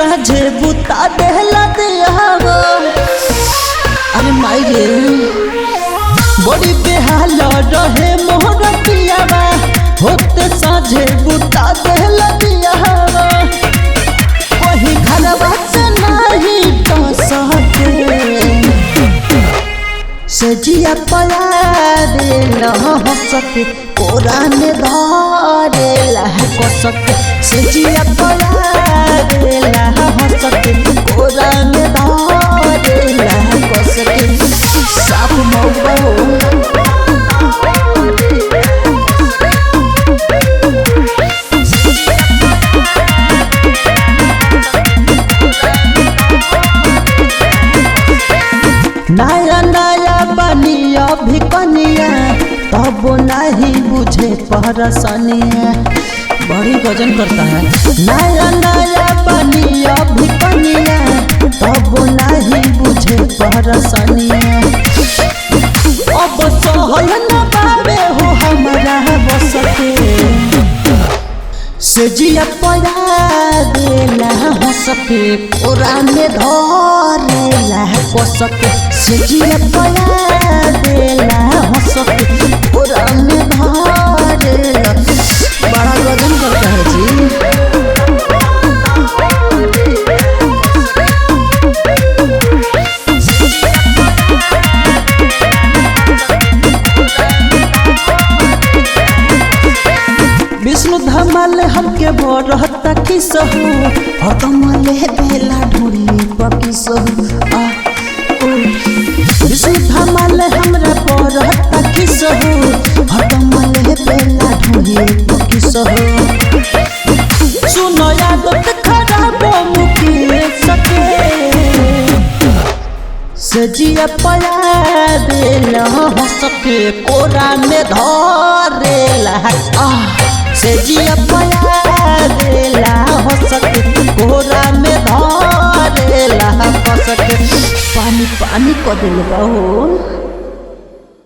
साझे बुता देहला दियावा। अरे माई रे बड़ी बेहाल रहे मोहर पियावा, होते साझे बुता देहला दियावा। वही घरवा से नहीं तो सके सजिया पयारे न सके कोरा में धारेला कसके। सजिया पयारे न सके कोरा में धारेला कसके। साफ मौबा नया नया बनी अभी कनिया, तब नहीं बुझे परसनिया। बड़ी गजन करता है। नया नया बनी अभी कनिया, तब नहीं बुझे परसनिया। अब सहल न पावे हो हमारा बस के। सजिया पयारेला हंसके कोरा में धरेला कसके। सजिया पयारेला हंसके कोरा में धरेला। बड़ा गजन करता है जी। विष्णु धमाल हमके बरहता किसहु, हतमले बेला ढूंढी पकिसहु। विष्णु धमाल हमरा बरहता किसहु, हतमले बेला ढूंढी पकिसहु। सुनो आदत खराब मुके सके। सजिया पयारेला हंसके कोरा में धरेला। सजिया पयारेला हंसके कोरा में धरेला कसके। पानी पानी कर देले बा हो।